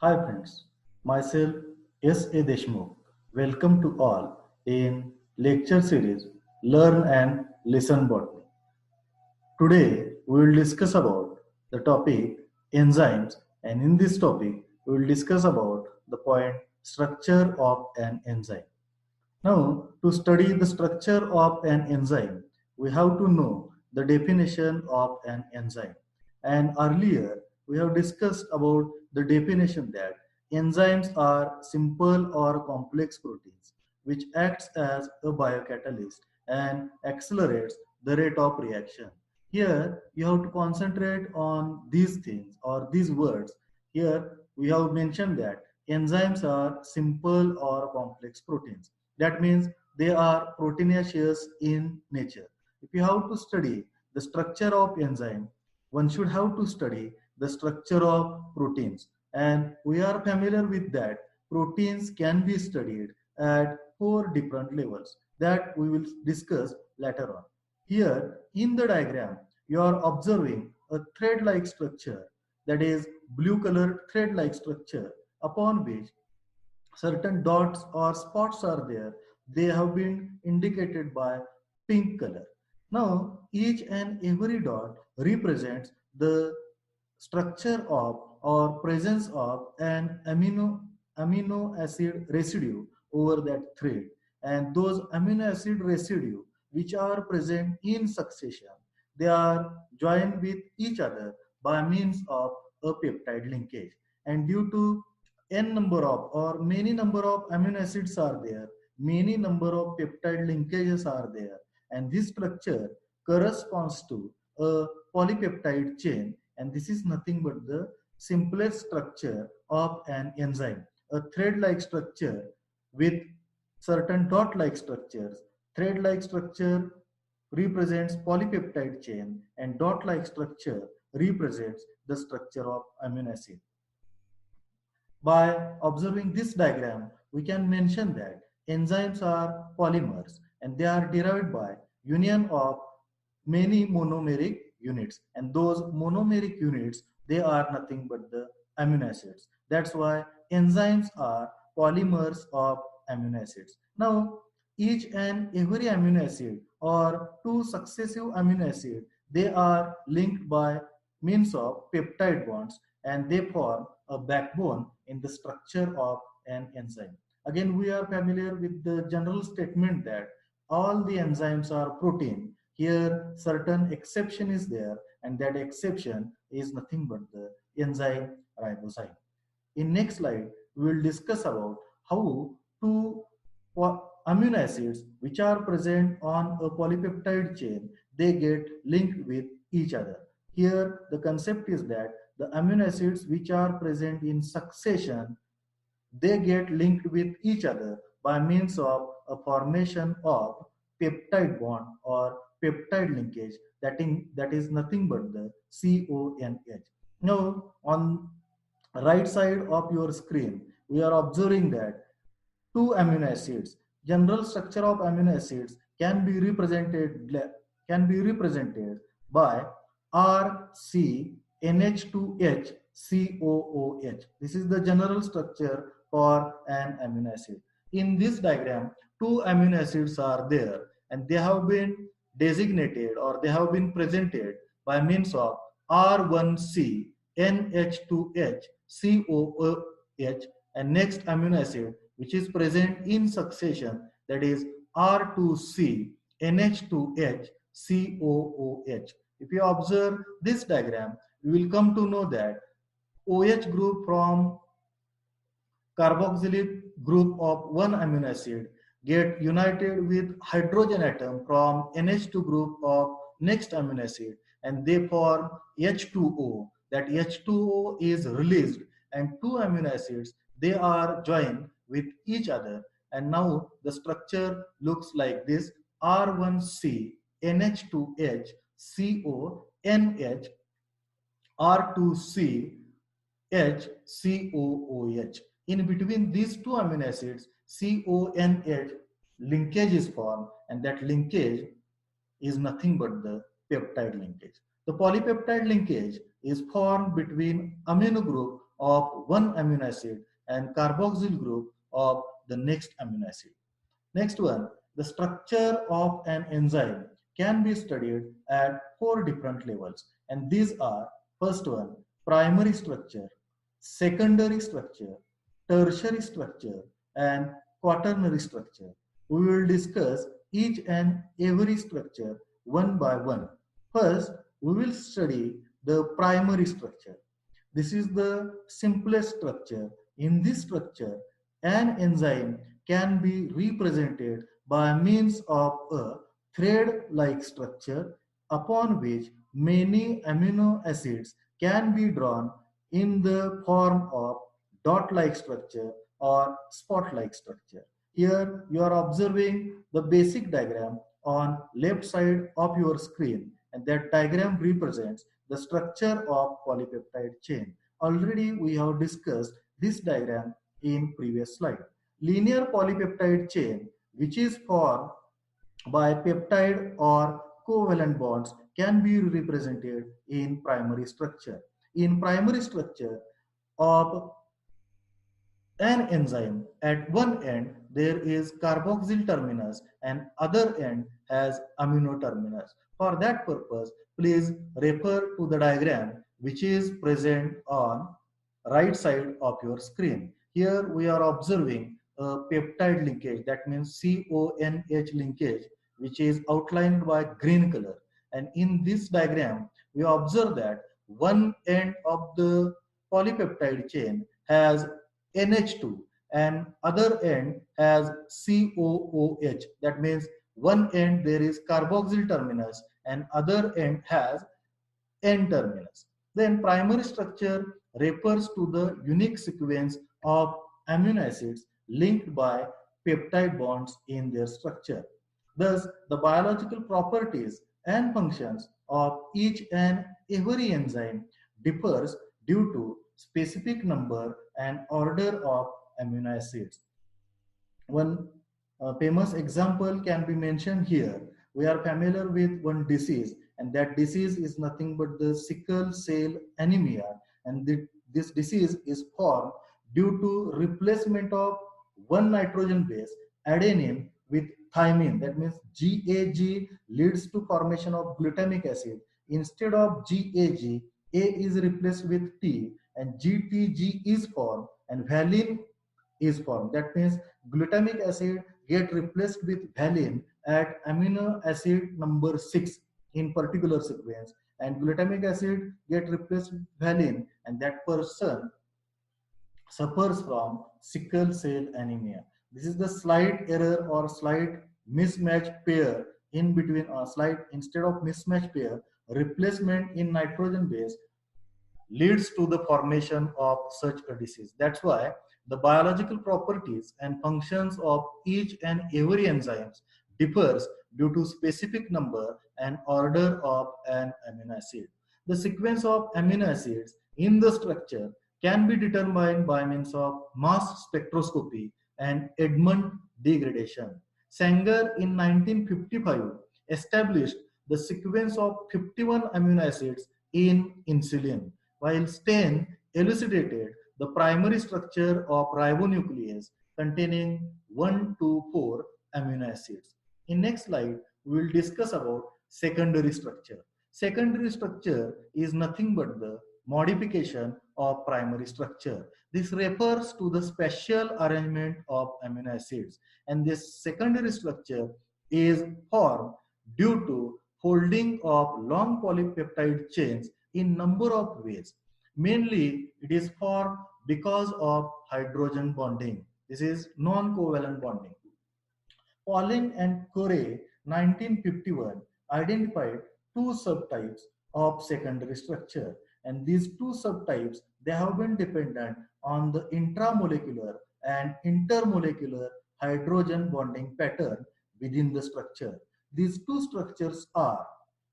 Hi friends, myself S.A. Deshmukh. Welcome to all in lecture series Learn and Listen Botany. Today we will discuss about the topic enzymes, and in this topic we will discuss about the point structure of an enzyme. Now, to study the structure of an enzyme, we have to know the definition of an enzyme. And earlier, we have discussed about the definition that enzymes are simple or complex proteins which acts as a biocatalyst and accelerates the rate of reaction. Here, you have to concentrate on these things or these words. Here, we have mentioned that enzymes are simple or complex proteins. That means they are proteinaceous in nature. If you have to study the structure of enzyme, one should have to study the structure of proteins. And we are familiar with that. Proteins can be studied at four different levels that we will discuss later on. Here in the diagram, you are observing a thread-like structure, that is blue colored thread-like structure upon which certain dots or spots are there. They have been indicated by pink color. Now each and every dot represents the structure of or presence of an amino acid residue over that thread, and those amino acid residue which are present in succession, they are joined with each other by means of a peptide linkage. And due to n number of or many number of amino acids are there, many number of peptide linkages are there, and this structure corresponds to a polypeptide chain, and this is nothing but the simplest structure of an enzyme, a thread-like structure with certain dot-like structures. Thread-like structure represents polypeptide chain, and dot-like structure represents the structure of amino acid. By observing this diagram, we can mention that enzymes are polymers and they are derived by union of many monomeric units, and those monomeric units, they are nothing but the amino acids. That's why enzymes are polymers of amino acids. Now each and every amino acid or two successive amino acids, they are linked by means of peptide bonds, and they form a backbone in the structure of an enzyme. Again, we are familiar with the general statement that all the enzymes are protein. Here, certain exception is there, and that exception is nothing but the enzyme ribozyme. In next slide, we will discuss about how two amino acids which are present on a polypeptide chain, they get linked with each other. Here, the concept is that the amino acids which are present in succession, they get linked with each other by means of a formation of peptide bond or peptide linkage, that is nothing but the CONH. Now, on right side of your screen, we are observing that two amino acids, general structure of amino acids can be represented by RCNH2H This is the general structure for an amino acid. In this diagram, two amino acids are there, and they have been designated or they have been presented by means of R1C NH2H COOH, and next amino acid which is present in succession, that is R2C NH2H COOH. If you observe this diagram, you will come to know that OH group from carboxylic group of one amino acid get united with hydrogen atom from NH2 group of next amino acid, and they form H2O. That H2O is released, and two amino acids, they are joined with each other, and now the structure looks like this: R1C NH2H CONH R2C HCOOH. In between these two amino acids, CONH linkage is formed, and that linkage is nothing but the peptide linkage. The polypeptide linkage is formed between amino group of one amino acid and carboxyl group of the next amino acid. Next one, the structure of an enzyme can be studied at four different levels, and these are: first one, primary structure; secondary structure; tertiary structure; and quaternary structure. We will discuss each and every structure one by one. First, we will study the primary structure. This is the simplest structure. In this structure, an enzyme can be represented by means of a thread-like structure upon which many amino acids can be drawn in the form of dot-like structure or spot-like structure. Here you are observing the basic diagram on left side of your screen, and that diagram represents the structure of polypeptide chain. Already we have discussed this diagram in previous slide. Linear polypeptide chain, which is formed by peptide or covalent bonds, can be represented in primary structure. In primary structure of an enzyme, at one end there is carboxyl terminus and other end has amino terminus. For that purpose, please refer to the diagram which is present on right side of your screen. Here we are observing a peptide linkage, that means CONH linkage, which is outlined by green color. And in this diagram, we observe that one end of the polypeptide chain has NH2 and other end has COOH. That means one end there is carboxyl terminus and other end has N terminus. Then primary structure refers to the unique sequence of amino acids linked by peptide bonds in their structure. Thus, the biological properties and functions of each and every enzyme differs due to specific number and order of amino acids. One famous example can be mentioned here. We are familiar with one disease, and that disease is nothing but the sickle cell anemia. And this disease is formed due to replacement of one nitrogen base, adenine, with thymine. That means GAG leads to formation of glutamic acid. Instead of GAG, A is replaced with T, and GTG is formed, and valine is formed. That means glutamic acid get replaced with valine at amino acid number 6 in particular sequence, and glutamic acid get replaced with valine, and that person suffers from sickle cell anemia. This is the slight error or slight mismatch pair in between a slight, instead of mismatch pair, replacement in nitrogen base leads to the formation of such a disease. That's why the biological properties and functions of each and every enzymes differs due to specific number and order of an amino acid. The sequence of amino acids in the structure can be determined by means of mass spectroscopy and Edmund degradation. Sagar in 1955 established the sequence of 51 amino acids in insulin, while Stein elucidated the primary structure of ribonuclease containing 1 to 4 amino acids. In next slide, we will discuss about secondary structure. Secondary structure is nothing but the modification of primary structure. This refers to the spatial arrangement of amino acids, and this secondary structure is formed due to folding of long polypeptide chains in number of ways. Mainly, it is formed because of hydrogen bonding. This is non-covalent bonding. Pauling and Corey 1951 identified two subtypes of secondary structure, and these two subtypes, they have been dependent on the intramolecular and intermolecular hydrogen bonding pattern within the structure. These two structures are: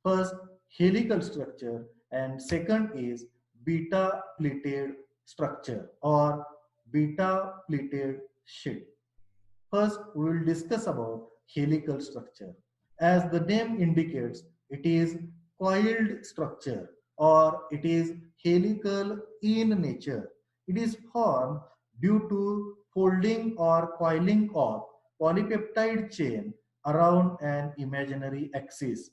first, helical structure, and second is beta pleated structure or beta pleated sheet. First, we will discuss about helical structure. As the name indicates, it is coiled structure or it is helical in nature. It is formed due to folding or coiling of polypeptide chain around an imaginary axis.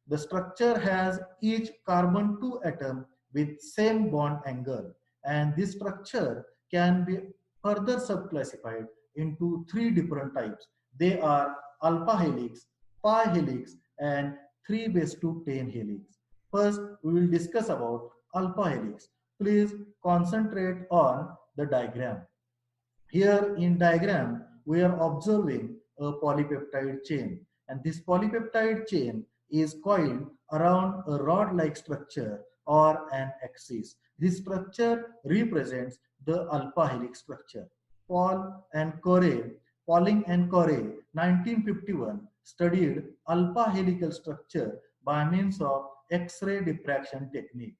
The structure has each carbon 2 atom with same bond angle, and this structure can be further subclassified into three different types. They are alpha helix, pi helix, and 3 base to 10 helix. First, we will discuss about alpha helix. Please concentrate on the diagram. Here in diagram, we are observing a polypeptide chain, and this polypeptide chain is coiled around a rod-like structure or an axis. This structure represents the alpha helix structure. Pauling and Corey, 1951, studied alpha helical structure by means of X-ray diffraction technique.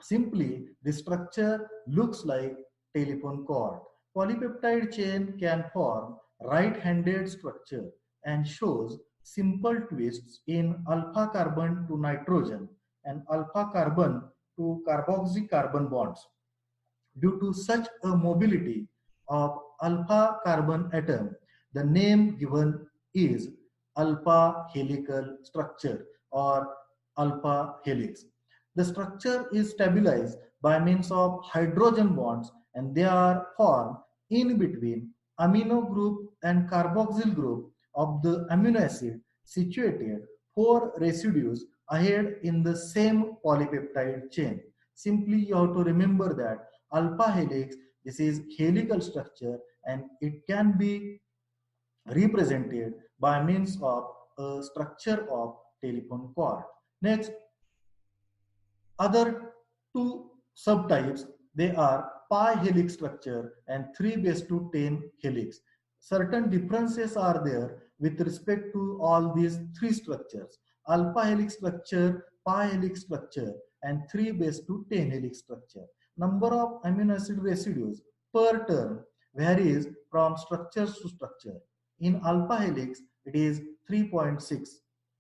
Simply, the structure looks like telephone cord. Polypeptide chain can form right-handed structure and shows simple twists in alpha carbon to nitrogen and alpha carbon to carboxy carbon bonds. Due to such a mobility of alpha carbon atom, the name given is alpha helical structure or alpha helix. The structure is stabilized by means of hydrogen bonds, and they are formed in between amino group and carboxyl group of the amino acid situated four residues ahead in the same polypeptide chain. Simply you have to remember that alpha helix, this is helical structure, and it can be represented by means of a structure of telephone cord. Next, other two subtypes, they are pi helix structure and 3 base to 10 helix. Certain differences are there with respect to all these three structures: alpha helix structure, pi helix structure, and 3 base to 10 helix structure. Number of amino acid residues per turn varies from structure to structure. In alpha helix, it is 3.6.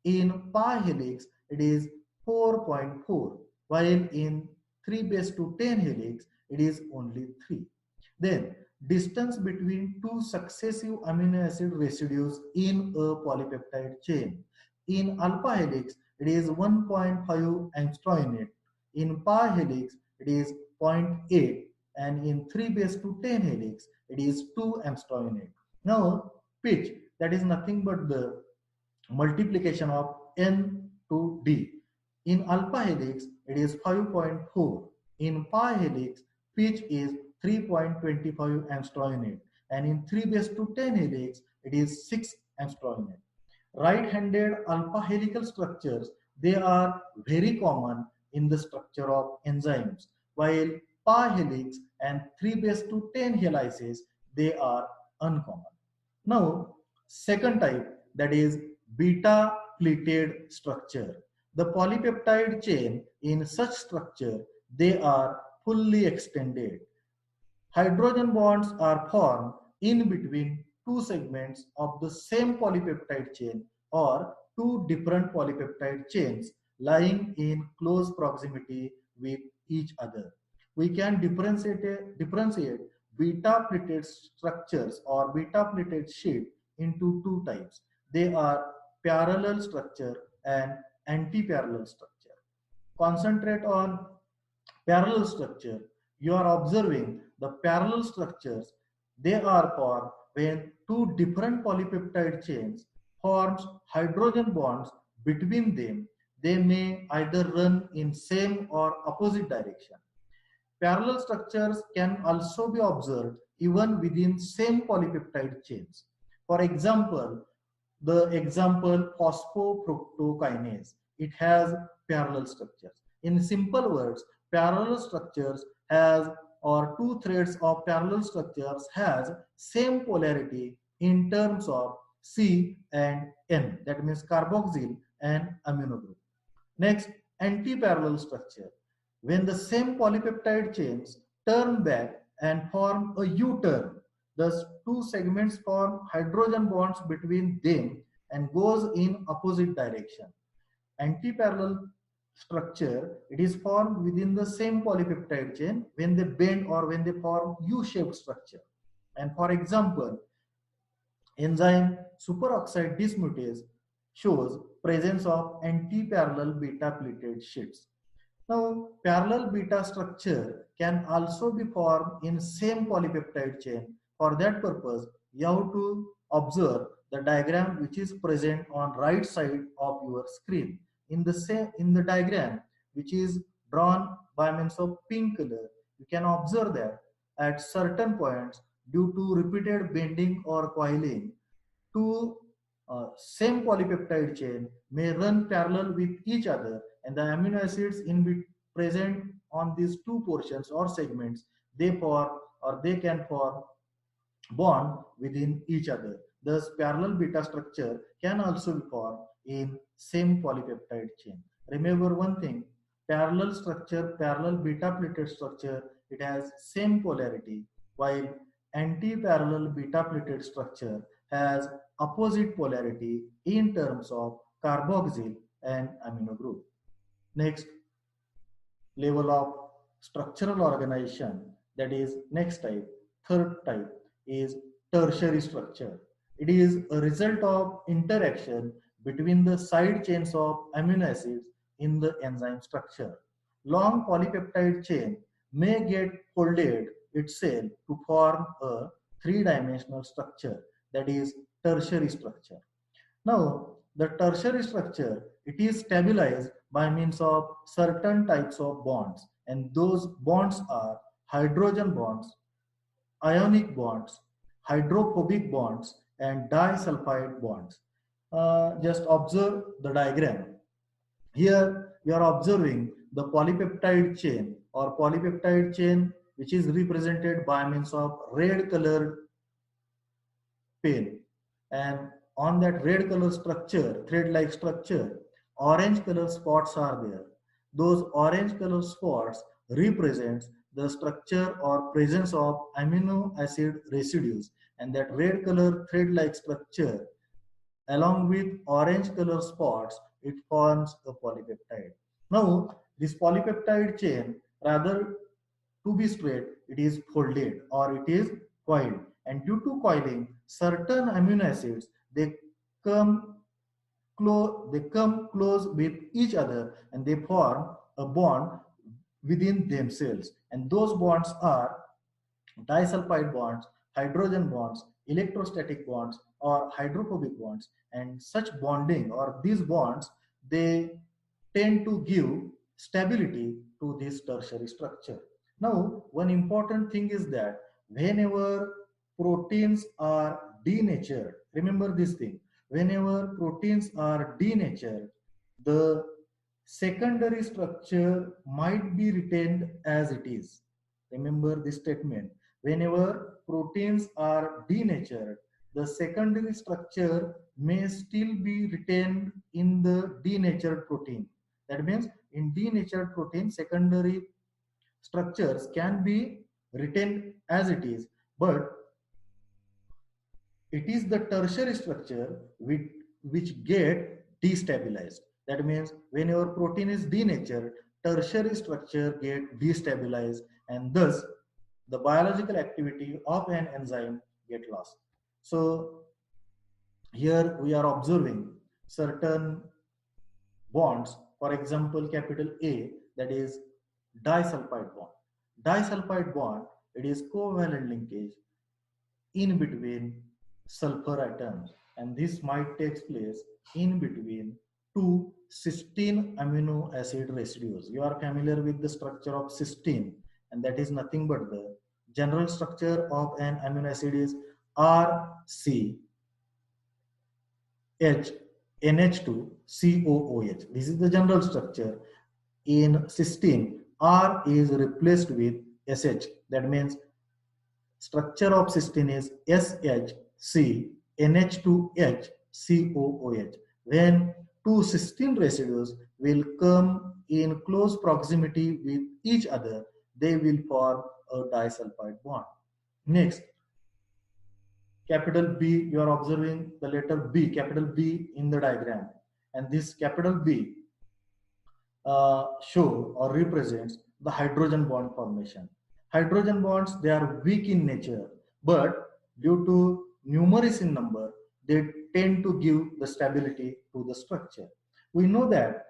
In pi helix, it is 4.4, while in 3 base to 10 helix, it is only 3. Then, distance between two successive amino acid residues in a polypeptide chain. In alpha helix, it is 1.5 angstrom unit. In pi helix, it is zero point 0.8, and in 3 base to 10 helix, it is 2 angstrom unit. Now, pitch, that is nothing but the multiplication of n to d. In alpha helix, it is 5.4. In pi helix, pitch is 3.25 angstrom unit, and in 3 base to 10 helix, it is 6 angstrom unit. Right-handed alpha helical structures, they are very common in the structure of enzymes, while pi helix and 3 base to 10 helices, they are uncommon. Now, second type, that is beta pleated structure. The polypeptide chain in such structure, they are fully extended. Hydrogen bonds are formed in between two segments of the same polypeptide chain or two different polypeptide chains lying in close proximity with each other. We can differentiate beta pleated structures or beta pleated sheet into two types. They are parallel structure and anti-parallel structure. Concentrate on parallel structure. You are observing the parallel structures. They are formed when two different polypeptide chains forms hydrogen bonds between them. They may either run in same or opposite direction. Parallel structures can also be observed even within same polypeptide chains. For example, the example phosphofructokinase, it has parallel structures. In simple words, parallel structures has, or two threads of parallel structures has same polarity in terms of C and N, that means carboxyl and amino group. Next, anti-parallel structure. When the same polypeptide chains turn back and form a U-turn, thus two segments form hydrogen bonds between them and goes in opposite direction. Anti-parallel structure, it is formed within the same polypeptide chain when they bend or when they form U-shaped structure. And for example, enzyme superoxide dismutase shows presence of anti-parallel beta pleated sheets. Now, parallel beta structure can also be formed in same polypeptide chain. For that purpose, you have to observe the diagram which is present on right side of your screen. In the diagram which is drawn by means of pink color, you can observe that at certain points due to repeated bending or coiling, two same polypeptide chain may run parallel with each other, and the amino acids present on these two portions or segments, they form or they can form bond within each other. Thus, parallel beta structure can also be formed in same polypeptide chain. Remember one thing, parallel structure, parallel beta plated structure, it has same polarity, while anti-parallel beta plated structure has opposite polarity in terms of carboxyl and amino group. Next, level of structural organization, that is next type, third type is tertiary structure. It is a result of interaction between the side chains of amino acids in the enzyme structure. Long polypeptide chain may get folded itself to form a three-dimensional structure, that is tertiary structure. Now, the tertiary structure, it is stabilized by means of certain types of bonds, and those bonds are hydrogen bonds, ionic bonds, hydrophobic bonds, and disulfide bonds. Just observe the diagram. Here you are observing the polypeptide chain or polypeptide chain which is represented by means of red colored pen, and on that red color structure, thread like structure, orange color spots are there. Those orange color spots represents the structure or presence of amino acid residues, and that red color thread like structure along with orange color spots, it forms a polypeptide. Now, this polypeptide chain, rather to be straight, it is folded or it is coiled. And due to coiling, certain amino acids, they come they come close with each other and they form a bond within themselves. And those bonds are disulfide bonds, hydrogen bonds, electrostatic bonds, or hydrophobic bonds. And such bonding or these bonds, they tend to give stability to this tertiary structure. Now, one important thing is that whenever proteins are denatured, remember this thing, whenever proteins are denatured, the secondary structure might be retained as it is. Remember this statement. Whenever proteins are denatured, the secondary structure may still be retained in the denatured protein. That means in denatured protein, secondary structures can be retained as it is, but it is the tertiary structure which get destabilized. That means whenever protein is denatured, tertiary structure get destabilized, and thus the biological activity of an enzyme get lost. So here we are observing certain bonds, for example, capital A, that is disulfide bond. Disulfide bond, it is covalent linkage in between sulfur atoms, and this might take place in between two cysteine amino acid residues. You are familiar with the structure of cysteine, and that is nothing but the general structure of an amino acid is RC H NH2 COOH. This is the general structure. In cysteine, R is replaced with SH. That means structure of cysteine is SHC NH2H COOH. When two cysteine residues will come in close proximity with each other, they will form a disulfide bond. Next, capital B, you are observing the letter B, capital B in the diagram. And this capital B, show or represents the hydrogen bond formation. Hydrogen bonds, they are weak in nature, but due to numerous in number, they tend to give the stability to the structure. We know that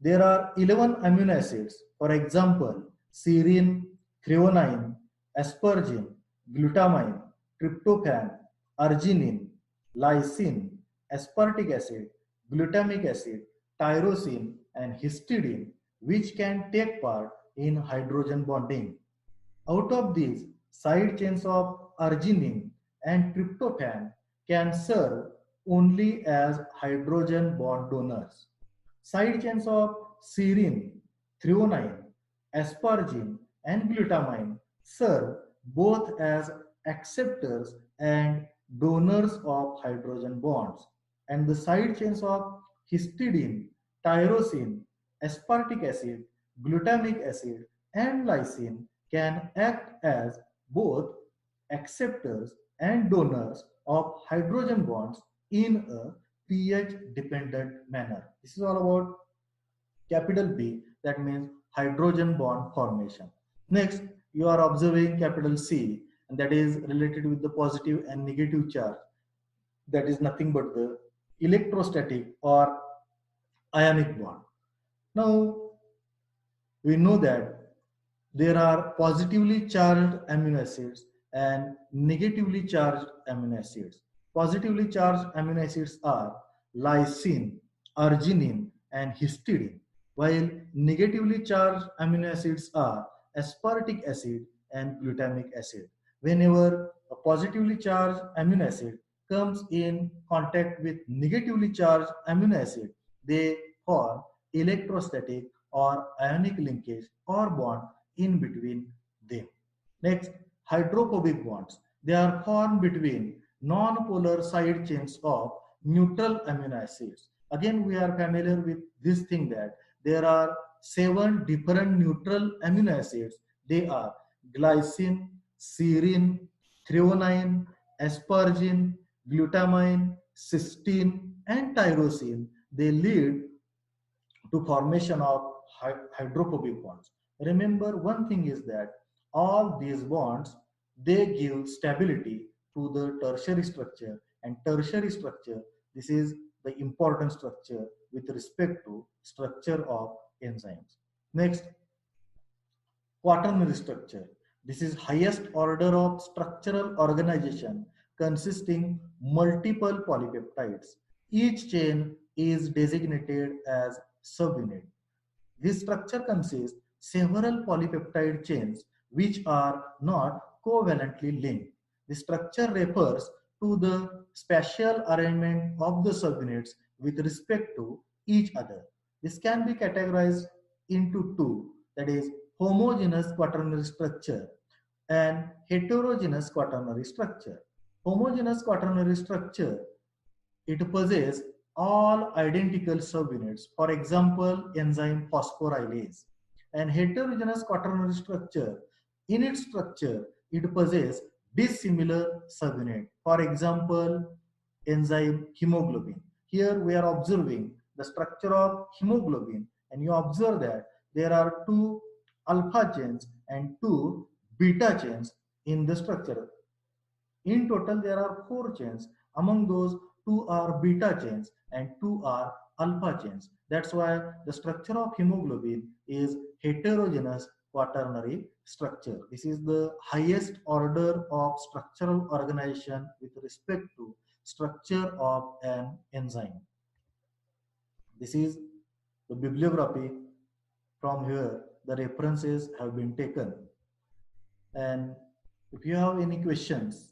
there are 11 amino acids, for example, serine, threonine, asparagine, glutamine, tryptophan, arginine, lysine, aspartic acid, glutamic acid, tyrosine, and histidine, which can take part in hydrogen bonding. Out of these, side chains of arginine and tryptophan can serve only as hydrogen bond donors. Side chains of serine, threonine, asparagine, and glutamine serve both as acceptors and donors of hydrogen bonds. And the side chains of histidine, tyrosine, aspartic acid, glutamic acid, and lysine can act as both acceptors and donors of hydrogen bonds in a pH dependent manner. This is all about capital B, that means hydrogen bond formation. Next, you are observing capital C, and that is related with the positive and negative charge. That is nothing but the electrostatic or ionic bond. Now, we know that there are positively charged amino acids and negatively charged amino acids. Positively charged amino acids are lysine, arginine, and histidine, while negatively charged amino acids are aspartic acid and glutamic acid. Whenever a positively charged amino acid comes in contact with negatively charged amino acid, they form electrostatic or ionic linkage or bond in between them. Next, hydrophobic bonds. They are formed between non-polar side chains of neutral amino acids. Again, we are familiar with this thing that there are 7 different neutral amino acids. They are glycine, serine, threonine, asparagine, glutamine, cysteine, and tyrosine. They lead to formation of hydrophobic bonds. Remember, one thing is that all these bonds, they give stability to the tertiary structure, and tertiary structure, this is the important structure with respect to structure of enzymes. Next, quaternary structure. This is highest order of structural organization consisting multiple polypeptides. Each chain is designated as subunit. This structure consists several polypeptide chains which are not covalently linked. The structure refers to the spatial arrangement of the subunits with respect to each other. This can be categorized into two, that is homogeneous quaternary structure and heterogeneous quaternary structure. Homogeneous quaternary structure, it possesses all identical subunits, for example, enzyme phosphorylase. And heterogeneous quaternary structure, in its structure, it possesses dissimilar subunit. For example, enzyme hemoglobin. Here we are observing the structure of hemoglobin, and you observe that there are 2 alpha chains and 2 beta chains in the structure. In total, there are 4 chains. Among those, 2 are beta chains and 2 are alpha chains. That's why the structure of hemoglobin is heterogeneous quaternary structure. This is the highest order of structural organization with respect to structure of an enzyme. This is the bibliography from here. The references have been taken. And if you have any questions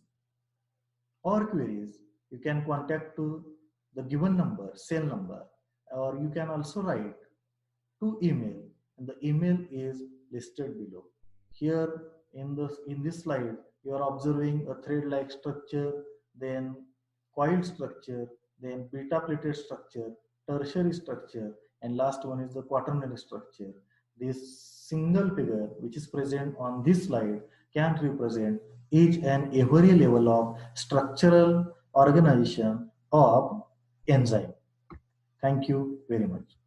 or queries, you can contact to the given number, cell number, or you can also write to email, and the email is listed below. Here in this slide, you are observing a thread-like structure, then coiled structure, then beta-plated structure, tertiary structure, and last one is the quaternary structure. This single figure which is present on this slide can represent each and every level of structural organization of enzyme. Thank you very much.